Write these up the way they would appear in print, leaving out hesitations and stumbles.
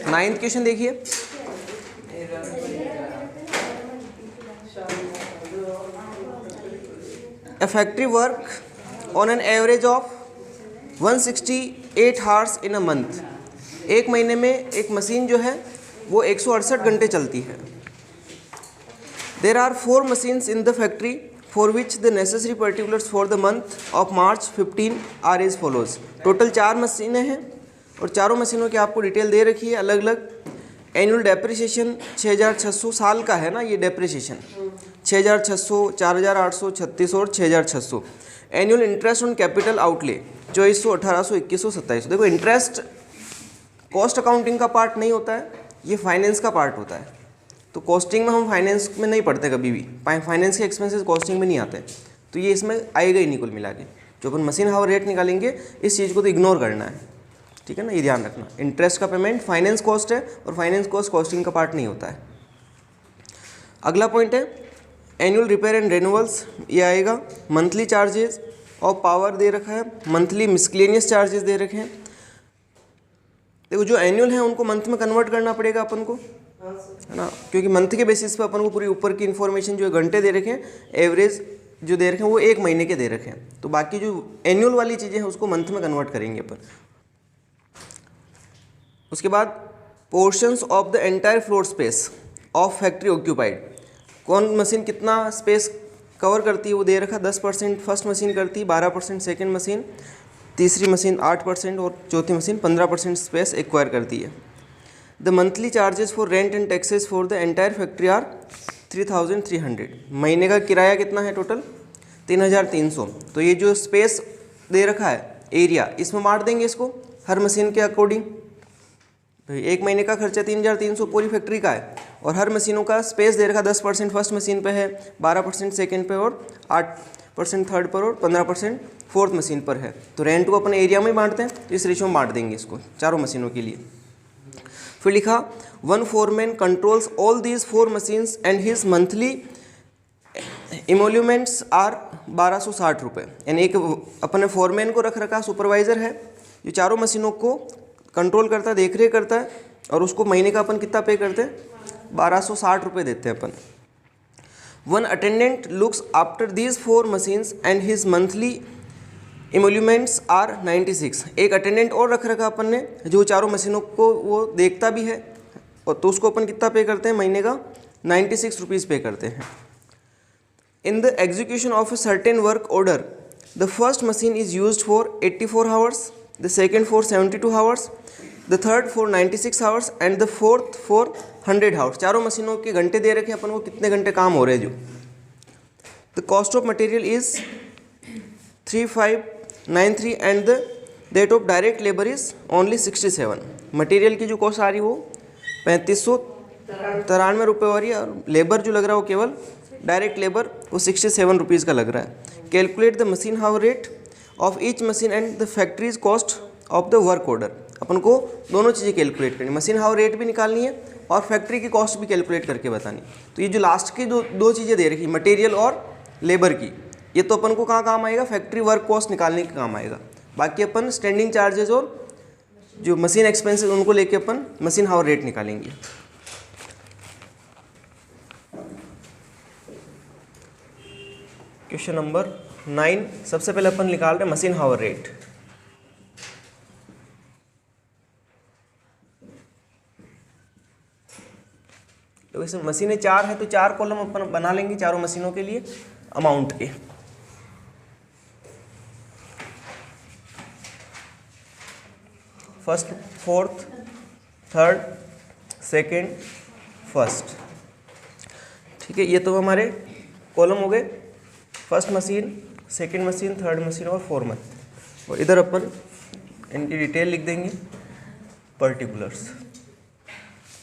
Ninth question देखिए। A factory work on an average of 168 hours in a month। एक महीने में एक मशीन जो है वो 168 घंटे चलती है। There are 4 machines in the factory for which the necessary particulars for the month of March 15 are as follows। Total 4 मशीनें हैं और चारों मशीनों की आपको डिटेल दे रखी है अलग अलग। एनुअल डेप्रिसिएशन 6600 साल का है ना ये डेप्रिसिएशन, 6600, 4800, 3600 और 6600। Annual interest on capital outlay 2400, 1800, 2100, 2700। देखो इंटरेस्ट कॉस्ट अकाउंटिंग का पार्ट नहीं होता है, ये फाइनेंस का पार्ट होता है। तो कॉस्टिंग में हम फाइनेंस में नहीं पढ़ते कभी भी, फाइनेंस के एक्सपेंसेस कॉस्टिंग में नहीं आते, तो ये इसमें आएगा ही नहीं कुल मिला के। जो अपन मशीन हावर रेट निकालेंगे इस चीज़ को तो इग्नोर करना है, ठीक है ना, ये ध्यान रखना। इंटरेस्ट का पेमेंट फाइनेंस कॉस्ट है और फाइनेंस कॉस्ट कॉस्टिंग का पार्ट नहीं होता है। अगला पॉइंट है एनुअल रिपेयर एंड रेन्यूअल्स, ये आएगा। मंथली चार्जेस ऑफ पावर दे रखा है, मंथली मिसलेनियस चार्जेस दे रखे हैं। देखो जो एनुअल है उनको मंथ में कन्वर्ट करना पड़ेगा अपन को, है ना, क्योंकि मंथ के बेसिस पे अपन को पूरी ऊपर की इन्फॉर्मेशन जो घंटे दे रखे हैं, एवरेज जो दे रखे हैं वो एक महीने के दे रखे हैं, तो बाकी जो एनुअल वाली चीज़ें हैं उसको मंथ में कन्वर्ट करेंगे अपन। उसके बाद portions of the entire floor space of factory occupied, कौन मशीन कितना स्पेस कवर करती है वो दे रखा। 10% फर्स्ट मशीन करती है, 12% सेकेंड मशीन, तीसरी मशीन 8% और चौथी मशीन 15% स्पेस एक्वायर करती है। The monthly charges for rent and taxes for the entire factory are 3300। महीने का किराया कितना है टोटल 3300। तो ये जो स्पेस दे रखा है एरिया, इसमें बांट देंगे इसको हर मशीन के अकॉर्डिंग। एक महीने का खर्चा 3300 पूरी फैक्ट्री का है और हर मशीनों का स्पेस दे रखा 10% फर्स्ट मशीन पे है, 12% सेकेंड पे और 8% थर्ड पर और 15% फोर्थ मशीन पर है। तो रेंट को अपन एरिया में बांटते हैं, तो इस रेशियो में बांट देंगे इसको चारों मशीनों के लिए। फिर लिखा 1 foreman controls all these 4 machines and his monthly emoluments are 1260 रुपये। यानी एक अपने फोरमैन को रख रखा, सुपरवाइज़र है, ये चारों मशीनों को कंट्रोल करता है, देख रेख करता है, और उसको महीने का अपन कितना पे करते हैं 1260 रुपये देते हैं अपन। 1 attendant looks after these 4 machines and his monthly emoluments are 96। एक अटेंडेंट और रख रखा अपन ने जो चारों मशीनों को वो देखता भी है, और तो उसको अपन कितना पे करते हैं महीने का 96 रुपीज़ पे करते हैं। In the execution of a certain work order, the first machine is used for 84 hours, the second for 72 hours, the third for 96 hours and the fourth for 100 hours। चारों मशीनों के घंटे दे रखे अपन को कितने घंटे काम हो रहे हैं जो। The cost of material is 3593 and the rate of direct labor is only 67। Material की जो कॉस्ट आ रही है वो 3593 रुपये हो रही है, और लेबर जो लग रहा है वो केवल डायरेक्ट लेबर वो 67 रुपीज़ का लग रहा है। Calculate the machine hour rate of each machine and the factory's cost of the work order. अपन को दोनों चीज़ें कैलकुलेट करनी, मशीन हावर रेट भी निकालनी है और फैक्ट्री की कॉस्ट भी कैलकुलेट करके बतानी। तो ये जो लास्ट की दो चीज़ें दे रखी, मटेरियल और लेबर की, ये तो अपन को कहाँ काम आएगा, फैक्ट्री वर्क कॉस्ट निकालने के काम आएगा। बाकी अपन स्टैंडिंग चार्जेस और जो मशीन एक्सपेंसेस उनको लेके अपन मशीन हावर रेट निकालेंगे। क्वेश्चन नंबर 9, सबसे पहले अपन निकाल रहे हैं मशीन हावर रेट। तो इसमें मशीनें 4 है तो 4 कॉलम अपन बना लेंगे चारों मशीनों के लिए अमाउंट के। First, fourth, third, second, first, ठीक है। ये तो हमारे कॉलम हो गए, first machine, second machine, third machine और फोर्थ मशीन। और इधर अपन इनकी डिटेल लिख देंगे, पर्टिकुलर्स।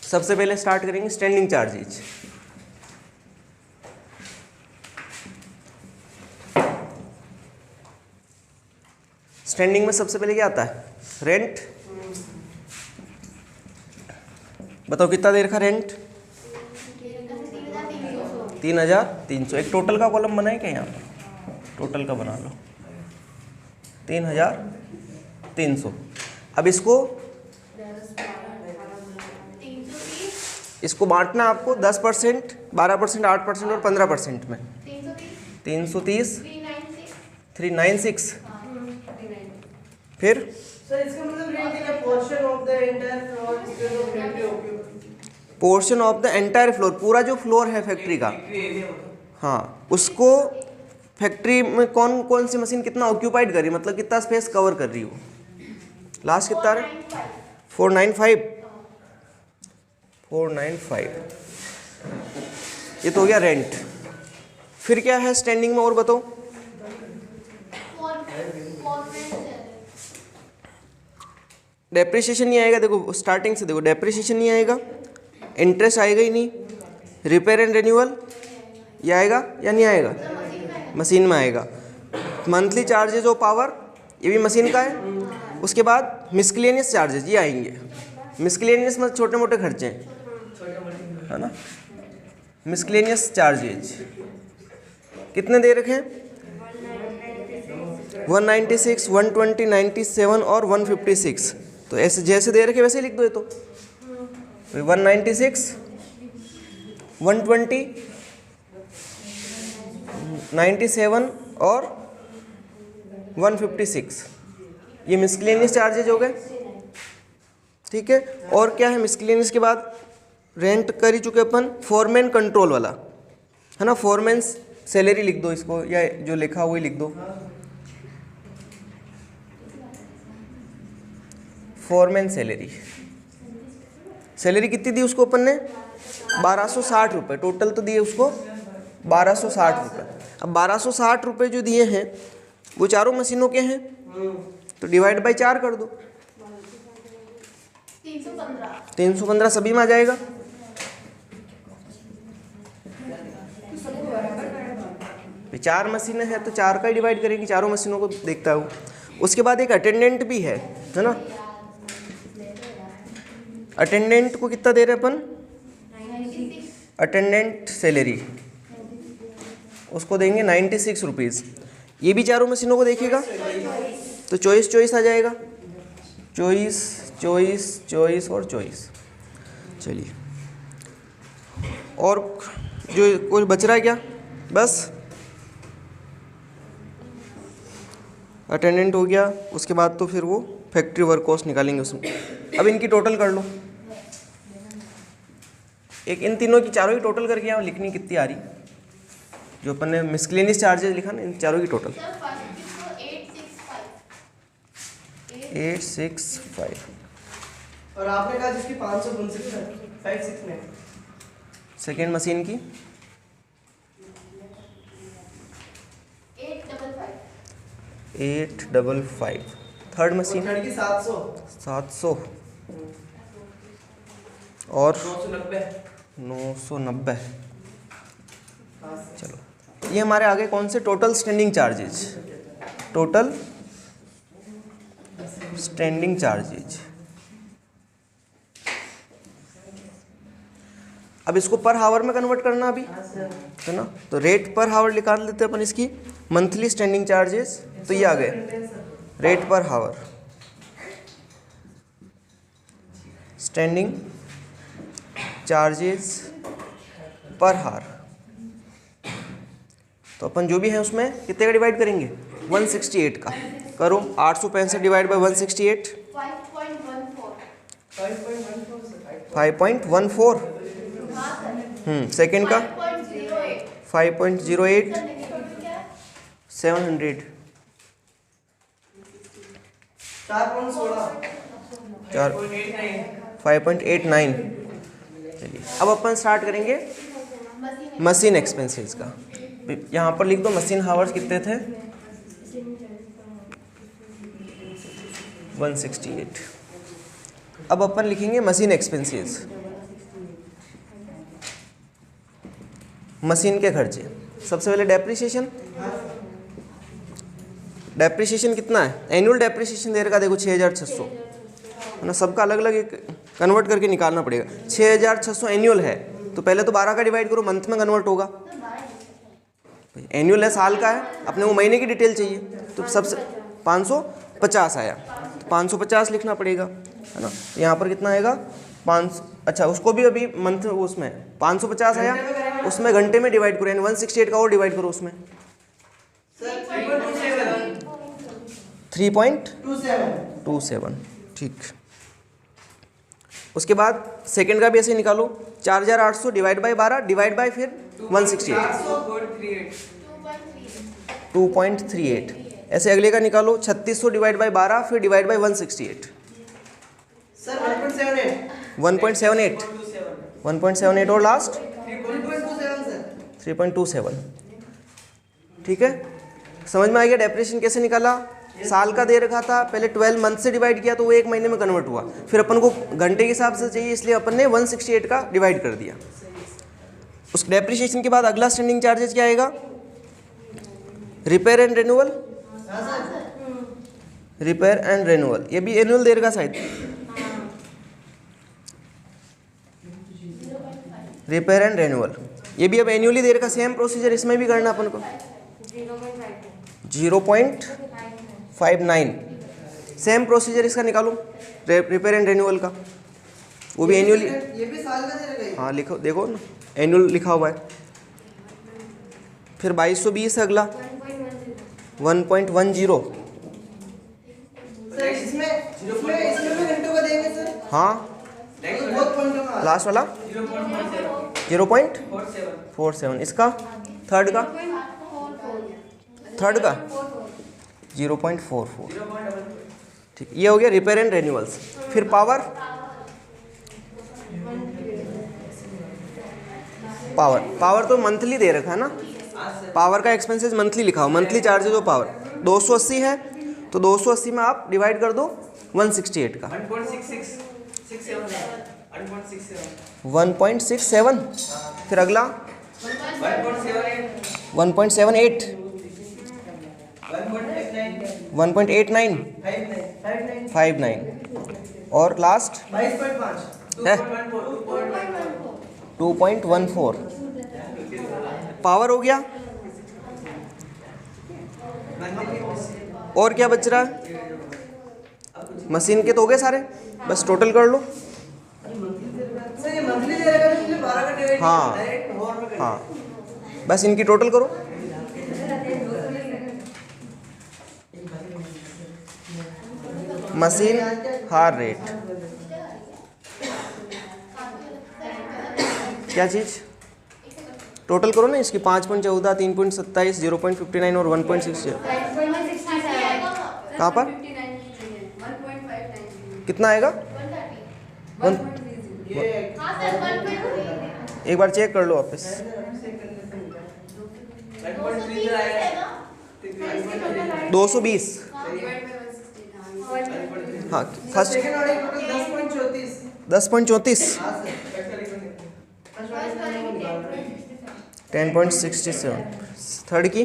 सबसे पहले स्टार्ट करेंगे स्टैंडिंग चार्जेज। स्टैंडिंग में सबसे पहले क्या आता है, रेंट। बताओ कितना दे रखा रेंट, 3300। एक टोटल का कॉलम बनाए क्या, यहाँ पर टोटल का बना लो, 3300 300। अब इसको बांटना आपको 10%, 12%, 8% और 15% में। 330, 396, फिर सर इसका मतलब रेट है portion of the entire floor portion of the entire floor, पूरा जो फ्लोर है फैक्ट्री का, हाँ, उसको फैक्ट्री में कौन कौन सी मशीन कितना ऑक्यूपाइड कर रही है, मतलब कितना स्पेस कवर कर रही हो। लास्ट कितना है? 495। 495, ये तो हो गया रेंट। फिर क्या है स्टैंडिंग में और बताओ। डेप्रिसिएशन नहीं आएगा, देखो स्टार्टिंग से देखो, डेप्रिसिएशन नहीं आएगा, इंटरेस्ट आएगा ही नहीं, रिपेयर एंड रिन्यूअल ये आएगा या नहीं आएगा, मशीन में आएगा। मंथली चार्जेज ऑफ पावर ये भी मशीन का है। उसके बाद मिसक्लेनियस चार्जेज ये आएंगे। मिसक्लेनियस में छोटे मोटे खर्चे हैं, है ना। मिसक्लेनियस चार्जेज कितने दे रखे हैं? 196, 120, 97 और 156। तो ऐसे जैसे दे रखे वैसे लिख दो। ये तो 196, 120, 97 और 156 ये मिसक्लेनियस चार्जेज हो गए, ठीक है। और क्या है मिसक्लेनियस के बाद? रेंट कर ही चुके अपन, फॉरमैन कंट्रोल वाला, है ना। फॉरमैन सैलरी लिख दो इसको, या जो लिखा हुआ लिख दो। फॉरमैन सैलरी, सैलरी कितनी दी उसको अपन ने? 1260 रुपये टोटल तो दिए उसको, 1260 रुपये। अब 1260 रुपये जो दिए हैं वो चारों मशीनों के हैं, तो डिवाइड बाई 4 कर दो। 315 सभी में आ जाएगा। चार मशीनें हैं तो 4 का ही डिवाइड करेंगे, चारों मशीनों को देखता हूँ। उसके बाद एक अटेंडेंट भी है ना। अटेंडेंट को कितना दे रहे अपन? अटेंडेंट सैलरी उसको देंगे 96 रुपीज़। ये भी चारों मशीनों को देखेगा तो चॉइस आ जाएगा। चॉइस और चॉइस। चलिए, और जो कुछ बच रहा है क्या? बस अटेंडेंट हो गया। उसके बाद तो फिर वो फैक्ट्री वर्क कॉस्ट निकालेंगे उसमें। अब इनकी टोटल कर लो। एक इन तीनों की चारों की टोटल करके यहाँ लिखनी कितनी आ रही, जो अपन ने मिसक्लेनियस चार्जेस लिखा ना, इन चारों की टोटल 865। और आपने कहा जिसकी 556 में सेकेंड मशीन की 855। थर्ड मशीन की 700 और 990। चलो, ये हमारे आगे कौन से? Total standing charges. Total standing charges. अब इसको पर हावर में कन्वर्ट करना अभी, है ना। तो रेट पर हावर निकाल लेते हैं अपन इसकी। मंथली स्टैंडिंग चार्जेस तो ये आ गए रेट पर हावर। स्टैंडिंग चार्जेस पर हावर, तो अपन जो भी है उसमें कितने का डिवाइड करेंगे? 168 का। करो 865 डिवाइड बाई 168, 5.14। सेकेंड का 5.08, 700। 5.89। चलिए, अब अपन स्टार्ट करेंगे मशीन एक्सपेंसेस का। यहाँ पर लिख दो मशीन हावर्स कितने थे? 168। अब अपन लिखेंगे मशीन एक्सपेंसेस, मशीन के खर्चे। सबसे पहले डेप्रिसिएशन। डेप्रिसिएशन कितना है? एनुअल डेप्रिसिएशन दे रखा देखो 6600, है ना। सबका अलग अलग एक कन्वर्ट करके निकालना पड़ेगा। 6600 एनुअल है तो पहले तो 12 का डिवाइड करो, मंथ में कन्वर्ट होगा। एनुअल है, साल का है, अपने को महीने की डिटेल चाहिए, तो सबसे 550 आया। 550 लिखना पड़ेगा, है ना। यहाँ पर कितना आएगा 500, अच्छा उसको भी अभी मंथ उसमें 550 आया, उसमें घंटे में डिवाइड करो, यानी 168 का और डिवाइड करो उसमें। 3.27, ठीक। उसके बाद सेकंड का भी ऐसे निकालो, 4800 डिवाइड बाई 12 डिवाइड बाई फिर 168, 2.38। ऐसे अगले का निकालो, 3600 डिवाइड बाई 12 फिर डिवाइड बाई 168, सर 1.78, 1.78 और लास्ट 3.27 सर, 3.27, ठीक है। समझ में आ गया डेप्रिसिएशन कैसे निकाला। साल का दे रखा था, पहले 12 मंथ से डिवाइड किया तो वो 1 महीने में कन्वर्ट हुआ, फिर अपन को घंटे के हिसाब से चाहिए इसलिए अपन ने 168 का डिवाइड कर दिया। उस डेप्रिसिएशन के बाद अगला स्टैंडिंग चार्जेस क्या आएगा, repair and renewal, repair and renewal, ये भी एनुअल दे रखा शायद, रिपेयर एंड रेन्यूअल, ये भी अब एनुअली दे रखा। सेम प्रोसीजर इसमें भी करना अपन को, 0.59, सेम प्रोसीजर इसका निकालो, रिपेयर एंड रेन्यूअल का, वो भी एनुअली, ये भी साल का दे रखा है। हाँ लिखो, देखो ना एनुअल लिखा हुआ है। फिर 2220 अगला 1.10, सर इसमें भी घंटों का देंगे सर। हाँ तो बहुत पॉइंटों का लास्ट वाला 0.47, इसका थर्ड का 0.44, ठीक। ये हो गया रिपेयर एंड रेन्यूअल्स। फिर पावर तो मंथली दे रखा है ना, पावर का एक्सपेंसेस मंथली लिखा हो, मंथली चार्जेज ऑफ पावर 280 है, तो 280 में आप डिवाइड कर दो 168 का, 1.67, फिर अगला 1.78, 1.89, 59 और लास्ट 22.5 है 2.14। पावर हो गया, और क्या बच रहा है, मशीन के तो हो गए सारे, बस टोटल कर लो। सर ये मंथली दे रखा है, इसलिए 12 का डिवाइड हाँ। डायरेक्ट और में हाँ बस इनकी टोटल करो। मशीन हार रेट क्या चीज़, टोटल करो ना इसकी, 5.14, 3.27, 0.59 और 1.60। कहाँ पर कितना आएगा, एक बार चेक कर लो वापस। 220, हाँ फर्स्ट सेकंड ऑर्डर टोटल 10.34 10.34, हाँ सर 10.67, थर्ड की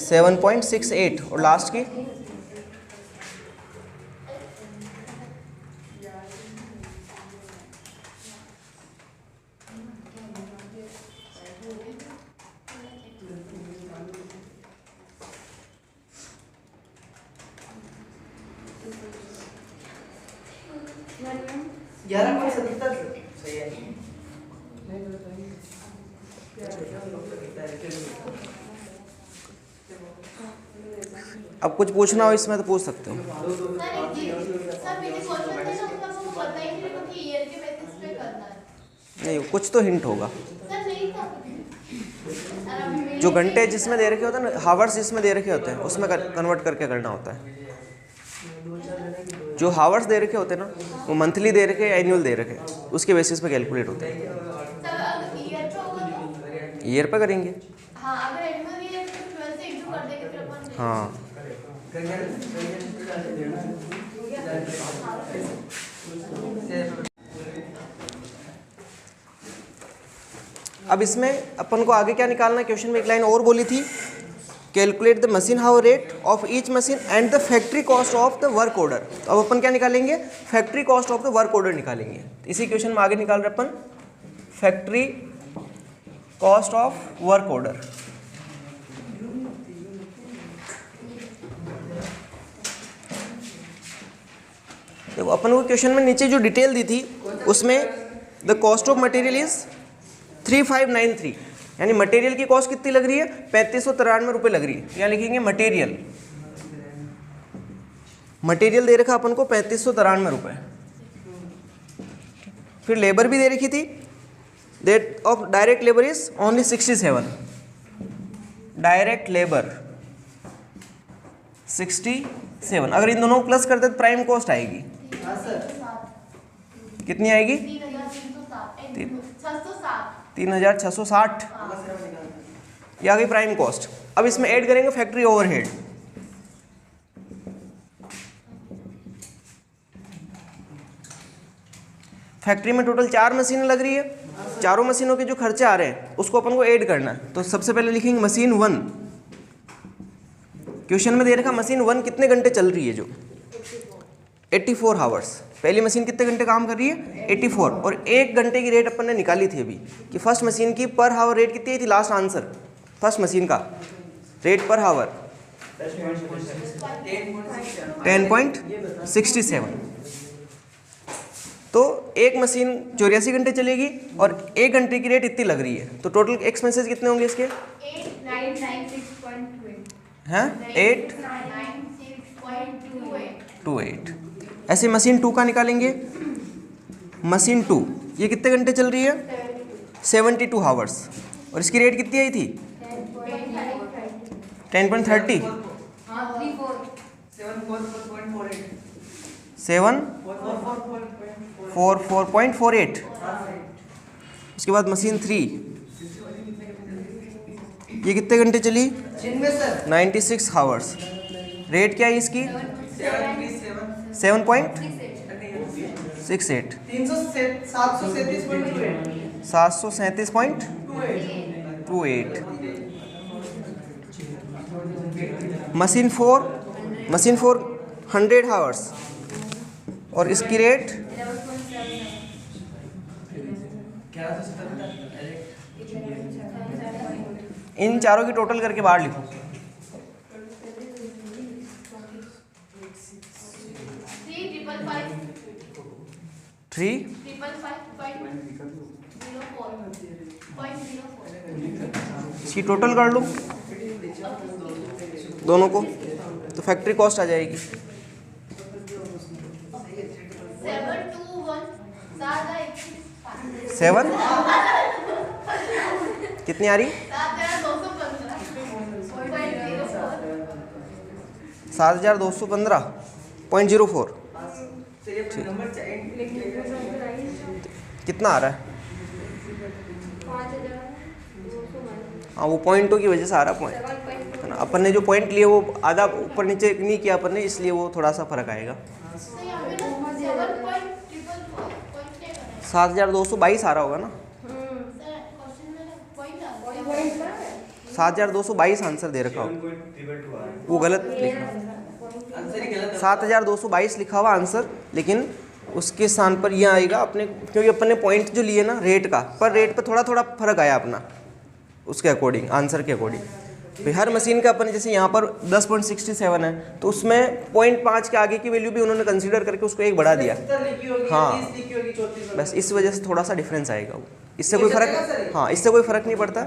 7.68 और लास्ट की 11.77 सही है। अब कुछ पूछना हो इसमें तो पूछ सकते हो। नहीं कुछ तो हिंट होगा, जो घंटे जिसमें दे रखे होते हैं ना, हावर्स जिसमें दे रखे होते हैं उसमें कन्वर्ट करके करना होता है। जो हावर्स दे रखे होते हैं ना वो मंथली दे रखे या एनुअल दे रखे, उसके बेसिस पे कैलकुलेट होते हैं। ईयर पे करेंगे, हाँ अब इसमें अपन को आगे क्या निकालना है, क्वेश्चन में एक लाइन और बोली थी, calculate the machine hour rate of each machine and the factory cost of the work order. अब अपन क्या निकालेंगे, factory cost of the work order निकालेंगे। इसी क्वेश्चन में आगे निकाल रहे अपन factory cost of work order. देखो अपन को क्वेश्चन में नीचे जो डिटेल दी थी उसमें the cost of material is 3593, यानी मटेरियल की कॉस्ट कितनी लग रही है, 3593 रुपये लग रही है। यहाँ लिखेंगे मटेरियल, मटेरियल दे रखा अपन को 3593 रुपये। फिर लेबर भी दे रखी थी, date of direct labour is only 67, direct labour 67। अगर इन दोनों को प्लस करते तो प्राइम कॉस्ट आएगी, हाँ सर, कितनी आएगी, 3660। ये आ गई प्राइम कॉस्ट। अब इसमें ऐड करेंगे फैक्ट्री ओवरहेड। फैक्ट्री में टोटल 4 मशीनें लग रही है, चारों मशीनों के जो खर्चे आ रहे हैं उसको अपन को ऐड करना है। तो सबसे पहले लिखेंगे मशीन 1। क्वेश्चन में दे रखा मशीन 1 कितने घंटे चल रही है, जो 84 आवर्स। पहली मशीन कितने घंटे काम कर रही है, 84। और 1 घंटे की रेट अपन ने निकाली थी अभी कि फर्स्ट मशीन की पर हावर रेट कितनी आई थी, लास्ट आंसर फर्स्ट मशीन का रेट पर हावर 10.67। तो एक मशीन 84 घंटे चलेगी और 1 घंटे की रेट इतनी लग रही है, तो टोटल एक्सपेंसेस कितने होंगे इसके, 8996.28 हैं 828। ऐसे मशीन 2 का निकालेंगे। मशीन 2 ये कितने घंटे चल रही है, 72 आवर्स, और इसकी रेट कितनी आई थी, 10.30 744.48। उसके बाद मशीन 3 ये कितने घंटे चली, जिनमें सर 96 आवर्स। रेट क्या है इसकी, 7.68 737.28। मशीन 4 100 आवर्स और इसकी रेट 1170। इन चारों की टोटल करके बाहर लिखो। 3 इसकी टोटल कर लो दोनों को, तो फैक्ट्री कॉस्ट आ जाएगी 7 कितनी आ रही, 7215.04। कितना आ रहा है, हाँ वो पॉइंटों की वजह से आ रहा पॉइंट है ना। अपन ने जो पॉइंट लिए वो आधा ऊपर नीचे नहीं किया अपन ने, इसलिए वो थोड़ा सा फर्क आएगा। 7222 आ रहा होगा ना, 7222 आंसर दे रखा हो, वो गलत लिखा, 7222 लिखा हुआ आंसर, लेकिन उसके स्थान पर यह आएगा अपने, क्योंकि अपन ने पॉइंट जो लिए ना रेट का, पर रेट पर थोड़ा थोड़ा फर्क आया अपना उसके अकॉर्डिंग, आंसर के अकॉर्डिंग। भाई हर मशीन का अपन जैसे यहाँ पर 10.67 है, तो उसमें 0.5 के आगे की वैल्यू भी उन्होंने कंसीडर करके उसको 1 बढ़ा दिया। हाँ बस इस वजह से थोड़ा सा डिफरेंस आएगा वो, इससे कोई फर्क, हाँ इससे कोई फर्क नहीं पड़ता।